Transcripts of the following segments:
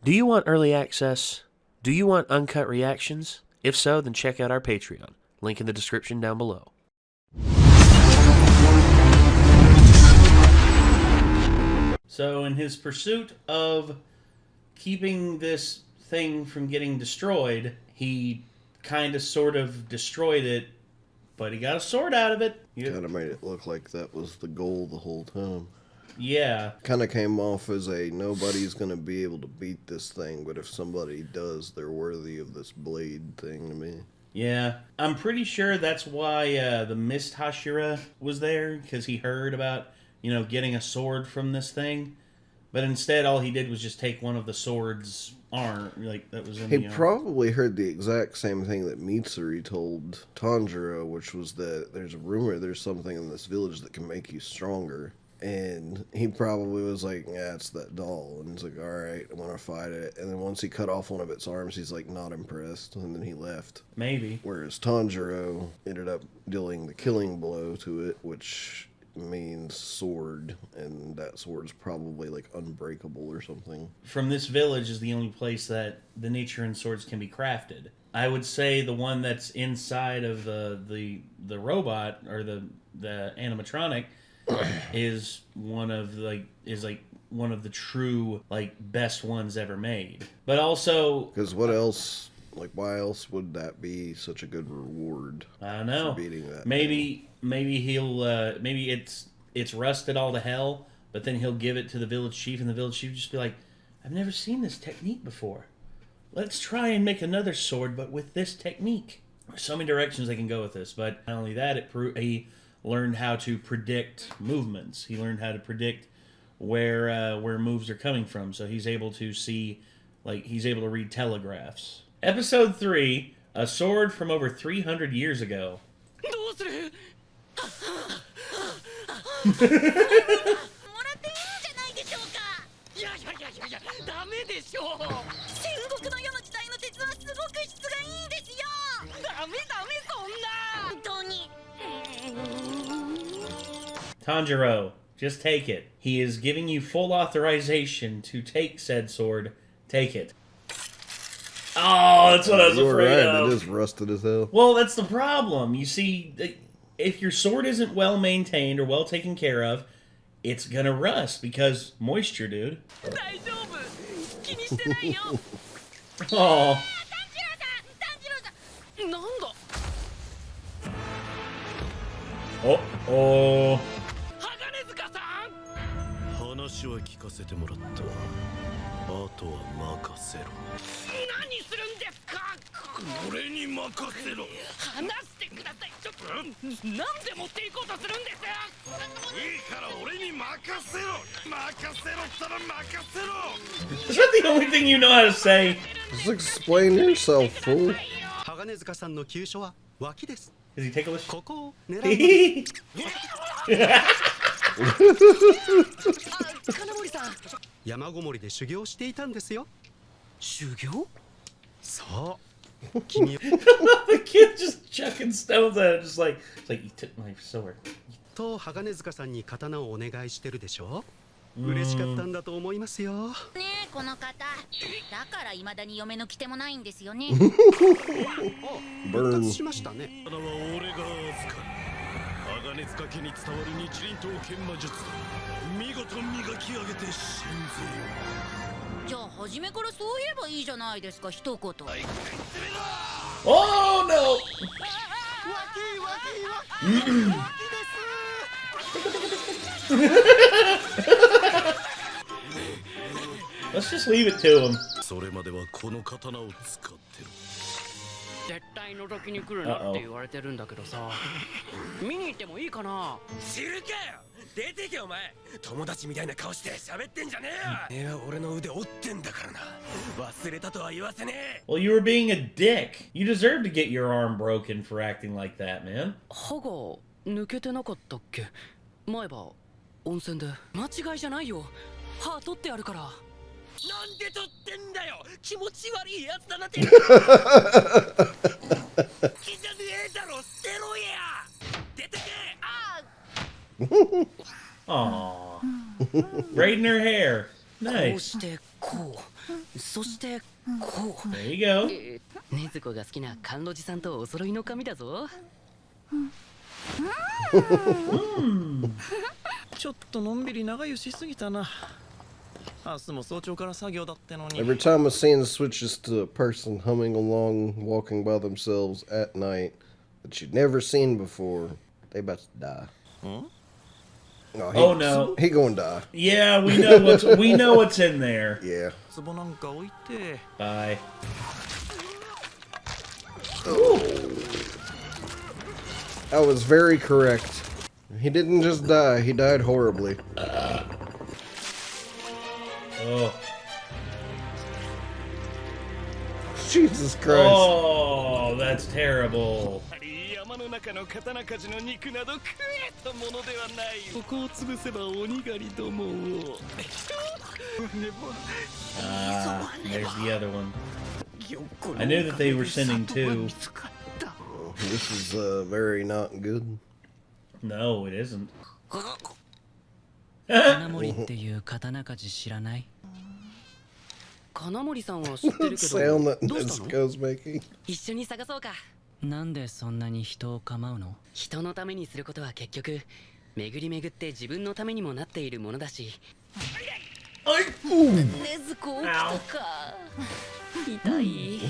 Do you want early access? Do you want uncut reactions? If so, then check out our Patreon. Link in the description down below. So in his pursuit of keeping this thing from getting destroyed, he kind of sort of destroyed it, but he got a sword out of it. Kind of made it look like that was the goal the whole time. Yeah. Kind of came off as a nobody's going to be able to beat this thing, but if somebody does, they're worthy of this blade thing to me. Yeah. I'm pretty sure that's why the Mist Hashira was there, because he heard about, getting a sword from this thing. But instead, all he did was just take one of the sword's arm, that was in He the arm. probably heard the exact same thing that Mitsuri told Tanjiro, which was that there's a rumor there's something in this village that can make you stronger. And he probably was like, yeah, it's that doll. And he's like, all right, I'm going to fight it. And then once he cut off one of its arms, he's like, not impressed. And then he left. Maybe. Whereas Tanjiro ended up dealing the killing blow to it, which means sword. And that sword's probably like unbreakable or something. From this village is the only place that the nature and swords can be crafted. I would say the one that's inside of the robot, or the animatronic, is one of the true best ones ever made. But also, because what else? Why else would that be such a good reward? I don't know. For beating that maybe he'll maybe it's rusted all to hell, but then he'll give it to the village chief, and the village chief will just be like, I've never seen this technique before. Let's try and make another sword, but with this technique. There's so many directions they can go with this, but not only that, he learned how to predict movements. He learned how to predict where moves are coming from, so he's able to see, he's able to read telegraphs. Episode 3, a sword from over 300 years ago. Tanjiro, just take it. He is giving you full authorization to take said sword. Take it. Oh, that's what I was afraid of. It is rusted as hell. Well, that's the problem. You see, if your sword isn't well maintained or well taken care of, it's gonna rust because moisture, dude. Oh. Oh. 話は聞かせてもらった。あとは任せろ。何するんですか。俺に任せろ。話してください。ちょっとなんで持っていこうとするんです。いいから俺に任せろ。任せろったら任せろ。Is that the only thing you know how to say? Just explain yourself, fool. 鋼塚さんの急所は脇です。 Does he tickle us? ここを狙います。金森さん、山ごもりで修行していたんですよ。修行？そう。君 The kid just chucking stones at him, just like, it's like, you took my sword. と鋼塚さんに刀をお願いしてるでしょ。嬉しかったんだと思いますよ。ねえ、この方。だから未だに嫁の来てもないんですよね。復活しましたね。刀は俺が預かる。鋼塚家に伝わる日輪刀剣魔術。見事磨き上げて神髄を。じゃあ初めからそう言えばいいじゃないですか、一言。Oh no! Let's just leave it to him. それまではこの刀を使ってる。絶対覗きに来るなって言われてるんだけどさ。見に行ってもいいかな。知るかよ。出てけお前。友達みたいな顔して喋ってんじゃねえよ。俺の腕折ってんだからな。忘れたとは言わせねえ。 Well, you were being a dick. You deserve to get your arm broken for acting like that, man. 歯が抜けてなかったっけ。前歯温泉で。間違いじゃないよ。歯取ってやるから。なんで取ってんだよ。気持ち悪いやつだなって。気じゃねえだろ。捨てろや。出てけ。Aww. Braiding her hair. こう Nice. してこう。そしてこう There you go. 禰豆子が好きな甘露寺さんとお揃いの髪だぞ。ちょっとのんびり長湯しすぎたな。明日も早朝から作業だってのに。 Every time a scene switches to a person humming along, walking by themselves at night that you'd never seen before, they about to die. Oh, no. He gonna die. Yeah, we know what's in there. Yeah. 壺なんか置いて。 Bye. That was very correct. He didn't just die, he died horribly. Oh. Jesus Christ. Oh, that's terrible. 山の中の刀鍛冶の肉など食えたものではない。ここを潰せば鬼狩りどもを。There's the other one. I knew that they were sending two. This is very not good. No, it isn't. 金森っていう刀鍛冶知らない？金森さんは知ってるけ Sound ど that どうしたの？ Nesco's making. 一緒に探そうか。なんでそんなに人を構うの？人のためにすることは結局巡り巡って自分のためにもなっているものだし。禰豆子起きたか。痛い。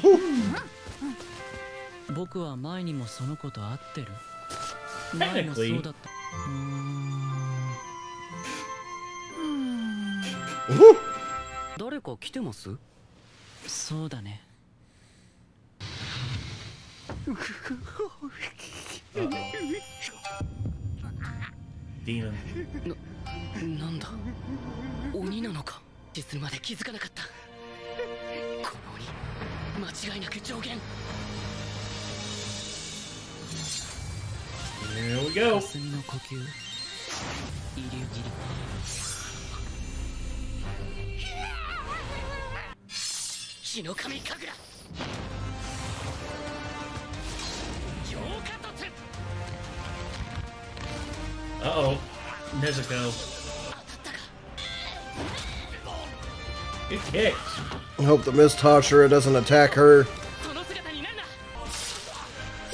僕は前にもその子と会ってる。前もそうだった。誰か来てます？そうだね。Demon. なんだ鬼なのか。するまで気づかなかった。この鬼間違いなく上限。 Here we go. 霞の呼吸。イリュギリ。火の神神楽。強化突。 Uh-oh. Nezuko. Good kicks. I hope the Miss Toshira doesn't attack her.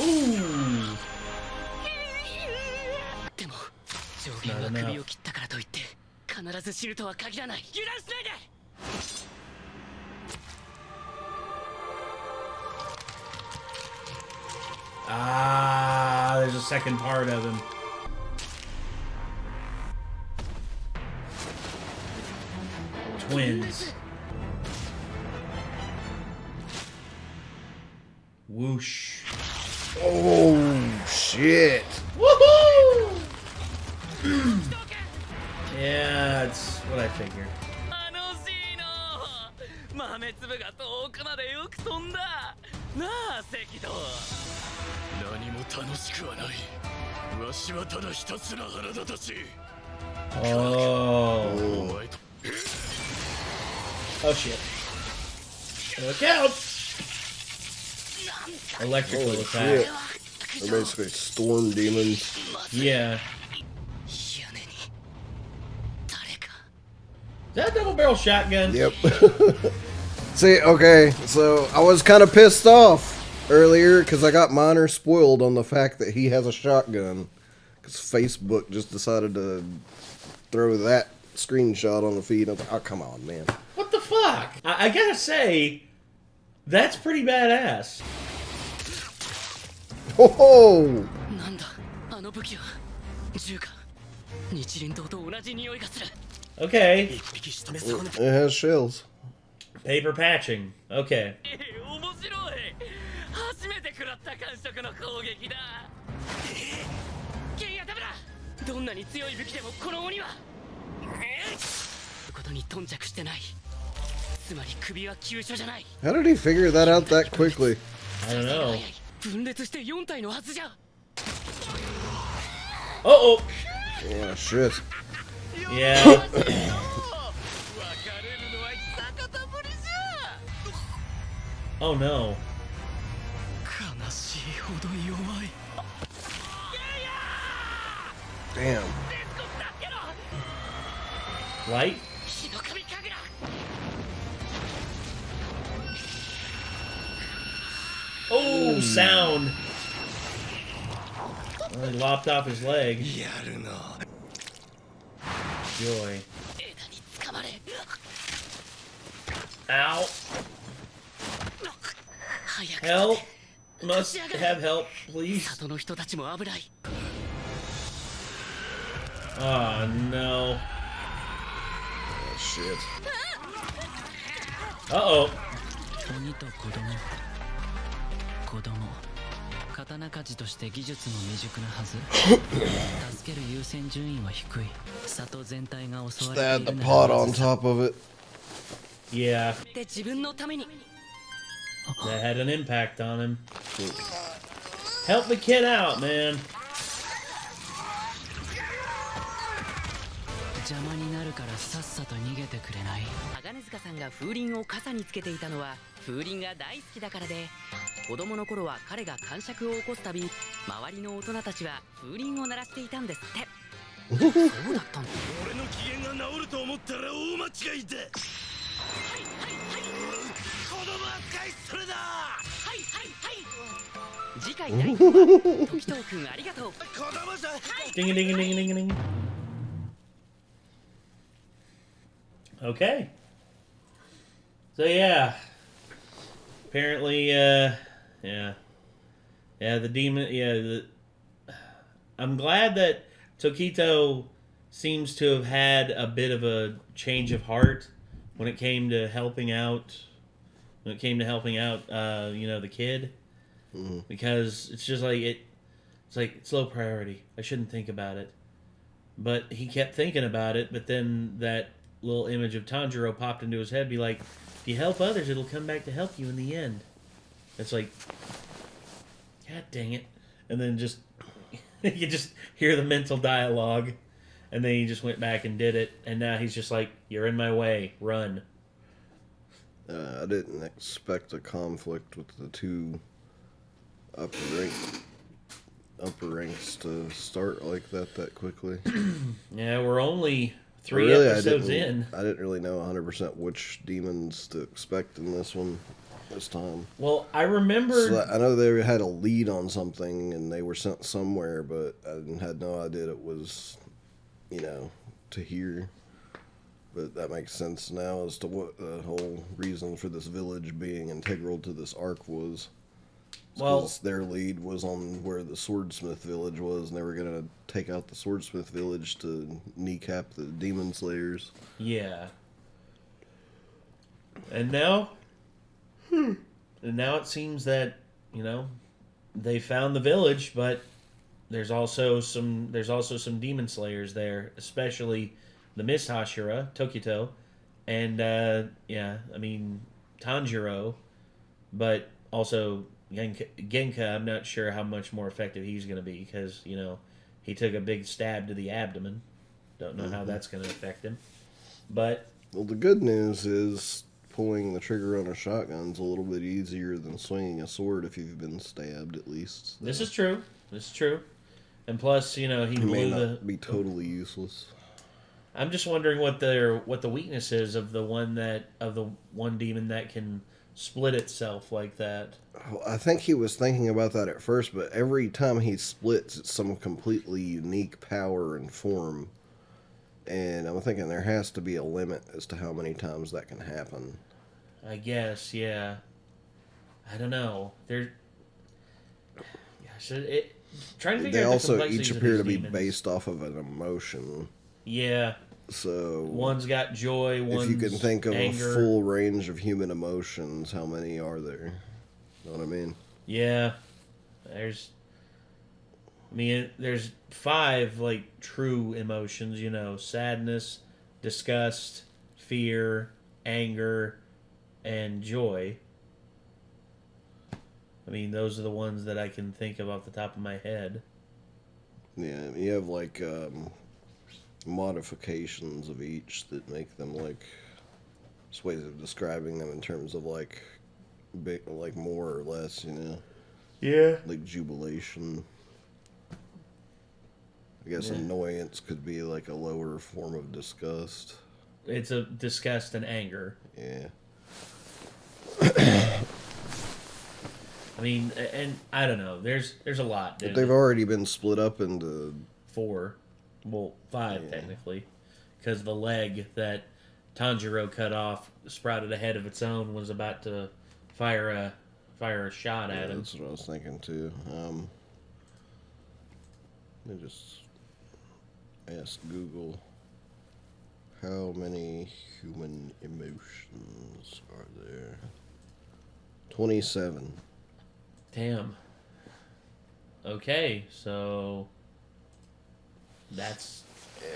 Ooh. でも上限が首を切ったからといって必ず死ぬとは限らない。油断しないで。 Ah, there's a second part of him. Twins. Whoosh. Oh, shit. Woohoo! Yeah, that's what I figured. 豆粒が遠くまでよく飛んだなあ関戸。何も楽しくはない。わしはただひたすら腹立たしい。 Oh. Oh shit. Look out! Electrical Holy attack. shit. They're basically storm demons. Yeah. Is that a double barrel shotgun? Yep. See, okay, so I was kind of pissed off earlier because I got Minor spoiled on the fact that he has a shotgun. Because Facebook just decided to throw that screenshot on the feed. I was like, oh, come on, man. What the fuck? I gotta say, that's pretty badass. Oh! なんだあの武器は銃か。日輪刀と同じ匂いがする。 Okay. It has shells. Paper patching. Okay. 面白い。初めて食らった感触の攻撃だ。剣やダメだ。どんなに強い武器でもこの鬼はことに頓着してない。つまり首は急所じゃない。 How did he figure that out that quickly? I don't know. 分裂して4体のはずじゃ。 Uh-oh. Yeah, shit. Yeah. Oh no. Damn. Light? Oh, sound. Well, he lopped off his leg. Joy. Ow. Help. Must have help, please. 里の人たちも危ない Oh, no. Oh, shit. Uh-oh. 鬼と子供子供刀鍛冶として技術も未熟なはず助ける優先順位は低い里全体が襲われ Stab て the いる pot on top of it. Yeah, で自分のために that had an impact on him. Help the kid out, man. 邪魔になるからさっさと逃げてくれない鋼塚さんが風鈴を傘につけていたのは風鈴が大好きだからで子供の頃は彼が癇癪を起こすたび周りの大人たちは風鈴を鳴らしていたんですってそうだったんだ俺の機嫌が治ると思ったら大間違いだ。子供扱いするな。次回第5話時藤くんありがとう子供じゃ Ding a ding a ding a ding a ding. Okay. So yeah. Apparently, yeah, the demon, I'm glad that Tokito seems to have had a bit of a change of heart when it came to helping out. When it came to helping out, the kid, because it's just like it's low priority. I shouldn't think about it, but he kept thinking about it. But then that little image of Tanjiro popped into his head, be like, if you help others, it'll come back to help you in the end. It's like, God dang it. And then just, you just hear the mental dialogue, and then he just went back and did it, and now he's just like, you're in my way, run. I didn't expect a conflict with the two upper ranks to start like that quickly. Yeah, we're only 3 episodes in. I didn't really know 100% which demons to expect in this time. Well, I remember... So I know they had a lead on something and they were sent somewhere, but I had no idea it was, to here. But that makes sense now as to what the whole reason for this village being integral to this arc was. Well, their lead was on where the Swordsmith village was, and they were going to take out the Swordsmith village to kneecap the demon slayers. Yeah. And now... And now it seems that, they found the village, but there's also some demon slayers there, especially the Miss Hashira, Tokito, and Tanjiro, but also Genka. I'm not sure how much more effective he's going to be because, he took a big stab to the abdomen. Don't know how that's going to affect him. But... Well, the good news is pulling the trigger on a shotgun's a little bit easier than swinging a sword if you've been stabbed, at least. So. This is true. And plus, he may not be totally useless. I'm just wondering what the weakness is of the one demon that can split itself like that. I think he was thinking about that at first, but every time he splits, it's some completely unique power and form. And I'm thinking there has to be a limit as to how many times that can happen. I guess, yeah. I don't know. Trying to figure they out also the each complexities appear of to these be demons. based off of an emotion. Yeah. So one's got joy, one's if you can think of anger. a full range of human emotions, how many are there? Know what I mean? Yeah. There's 5 true emotions, sadness, disgust, fear, anger, and joy. Those are the ones that I can think of off the top of my head. Yeah, you have modifications of each that make them just ways of describing them in terms of big, more or less, Yeah. Like jubilation. I guess annoyance could be a lower form of disgust. It's a disgust and anger. Yeah. I mean, and I don't know. There's a lot. But they've already been split up into 4, well, 5 technically, because the leg that Tanjiro cut off sprouted a head of its own, was about to fire a shot at him. That's what I was thinking too. Let me just ask Google, how many human emotions are there? 27. Damn. Okay, so that's...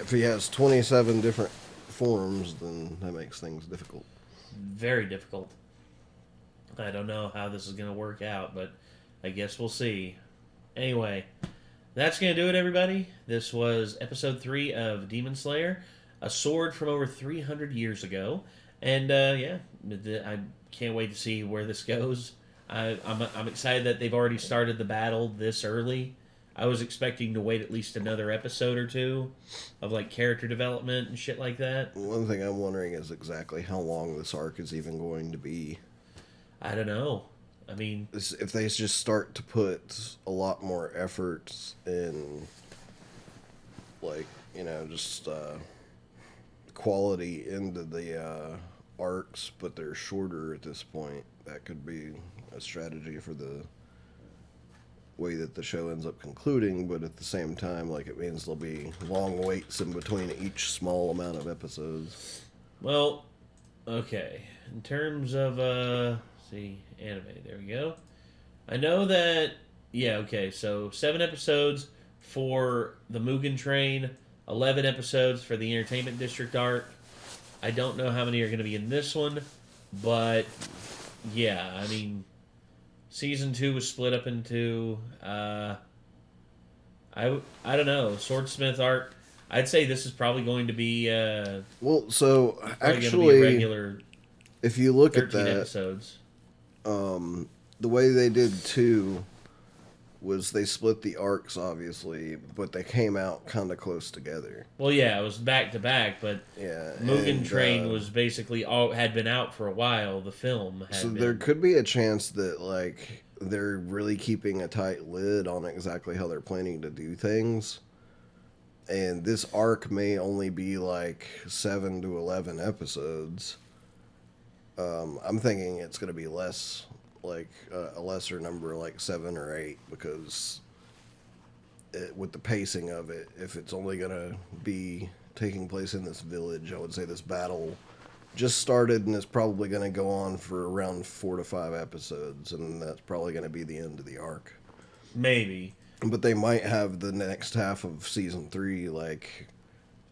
If he has 27 different forms, then that makes things difficult. Very difficult. I don't know how this is going to work out, but I guess we'll see. Anyway, that's going to do it, everybody. This was episode 3 of Demon Slayer, a sword from over 300 years ago. And, yeah, I can't wait to see where this goes. I'm excited that they've already started the battle this early. I was expecting to wait at least another episode or 2 of, like, character development and shit like that. One thing I'm wondering is exactly how long this arc is even going to be. I don't know. I mean... If they just start to put a lot more effort in, like, you know, just quality into the arcs, but they're shorter at this point, that could be a strategy for the way that the show ends up concluding, but at the same time, like, it means there'll be long waits in between each small amount of episodes. Well, okay. In terms of, anime, there we go. I know that, yeah, okay, so 7 episodes for the Mugen Train, 11 episodes for the Entertainment District arc. I don't know how many are going to be in this one, but, yeah, I mean... Season 2 was split up into, I don't know, Swordsmith arc. I'd say this is probably going to be, well, so, be actually, a regular if you look at 13 that, episodes. The way they did 2 was they split the arcs, obviously, but they came out kind of close together. Well, yeah, it was back to back, but yeah, Mugen Train was basically had been out for a while. The film had so been. There could be a chance that, like, they're really keeping a tight lid on exactly how they're planning to do things, and this arc may only be like 7 to 11 episodes. I'm thinking it's going to be less, like a lesser number, like 7 or 8, because with the pacing of it, if it's only going to be taking place in this village, I would say this battle just started and is probably going to go on for around 4 to 5 episodes, and that's probably going to be the end of the arc. Maybe. But they might have the next half of season 3, like,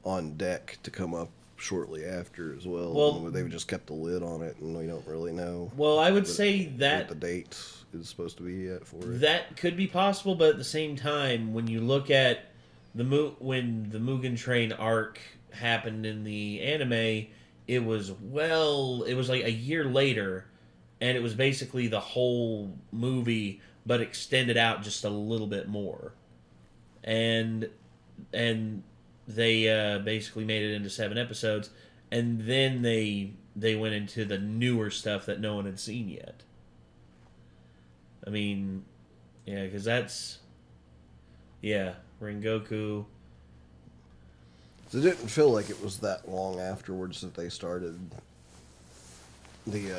on deck to come up shortly after as well. Well, they've just kept the lid on it, and we don't really know. Well, I would say that what the date is supposed to be yet for it. That could be possible, but at the same time, when you look at when the Mugen Train arc happened in the anime, it was like a year later, and it was basically the whole movie, but extended out just a little bit more, and they basically made it into 7 episodes, and then they went into the newer stuff that no one had seen yet. I mean, yeah, because that's, yeah, Rengoku. It didn't feel like it was that long afterwards that they started the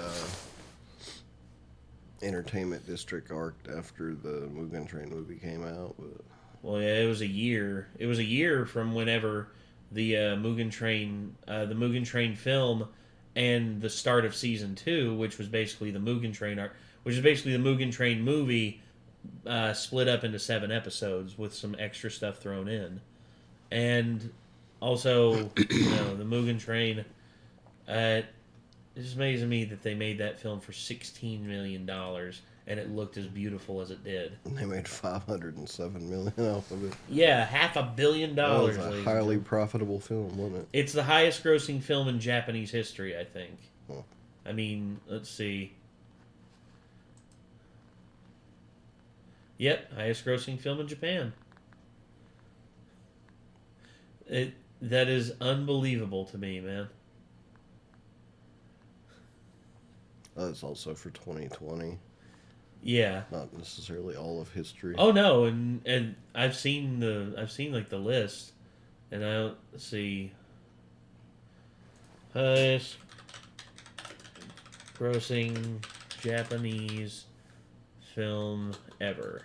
Entertainment District arc after the Mugen Train movie came out. But... Well, yeah, it was a year. It was a year from whenever the Mugen Train film and the start of season 2, which was basically the Mugen Train arc, which is basically the Mugen Train movie split up into 7 episodes with some extra stuff thrown in. And also, the Mugen Train, it just amazes me that they made that film for $16 million, and it looked as beautiful as it did. And they made $507 million off of it. Yeah, $500 million. That was a highly profitable film, wasn't it? It's the highest grossing film in Japanese history, I think. Huh. I mean, let's see. Yep, highest grossing film in Japan. That is unbelievable to me, man. That's also for 2020. Yeah. Not necessarily all of history. Oh no, and I've seen like the list, and I see highest grossing Japanese film ever.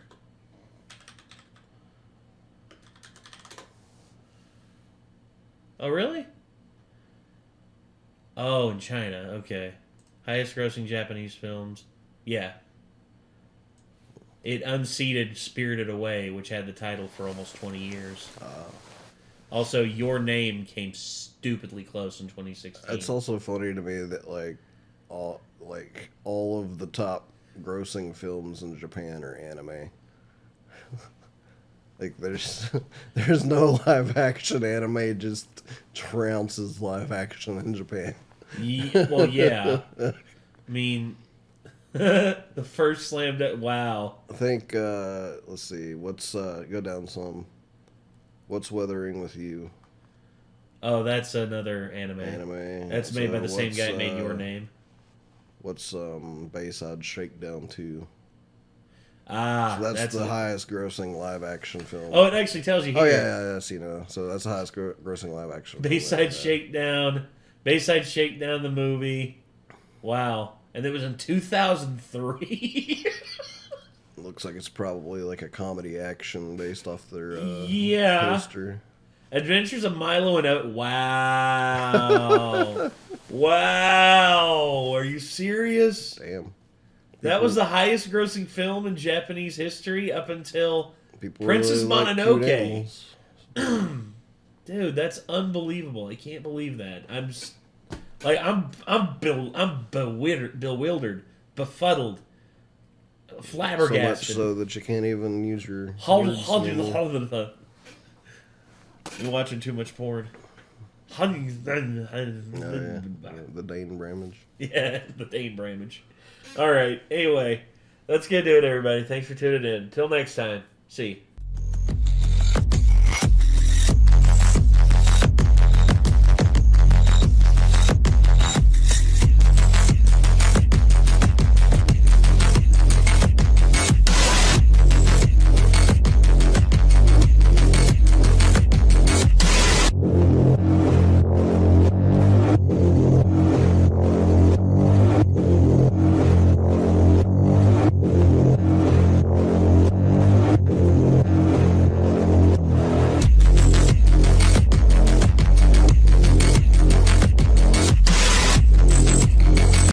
Oh really? Oh, in China. Okay, highest grossing Japanese films. Yeah. It unseated Spirited Away, which had the title for almost 20 years. Also, Your Name came stupidly close in 2016. It's also funny to me that all of the top grossing films in Japan are anime. Like there's no live action anime, just trounces live action in Japan. Well, yeah. I mean, the first slam dunk. Wow. I think. Let's see. What's go down some. What's Weathering with You? Oh, that's another anime. That's made by the same guy that made Your Name. What's Bayside Shakedown 2? Ah, so that's the highest grossing live action film. Oh, it actually tells you here. Oh yeah, you know. So that's the highest grossing live action film. Bayside Shakedown, the movie. Wow. And it was in 2003. Looks like it's probably like a comedy action based off their poster. Adventures of Milo and Oat. Wow. Wow. Are you serious? Damn. That was the highest grossing film in Japanese history up until Princess really Mononoke. Dude, that's unbelievable. I can't believe that. I'm bewildered, befuddled, flabbergasted. So much so that you can't even use your You're watching too much porn. The Dane Bramage. Yeah, the Dane Bramage. All right. Anyway, let's get to it, everybody. Thanks for tuning in. Till next time. See you.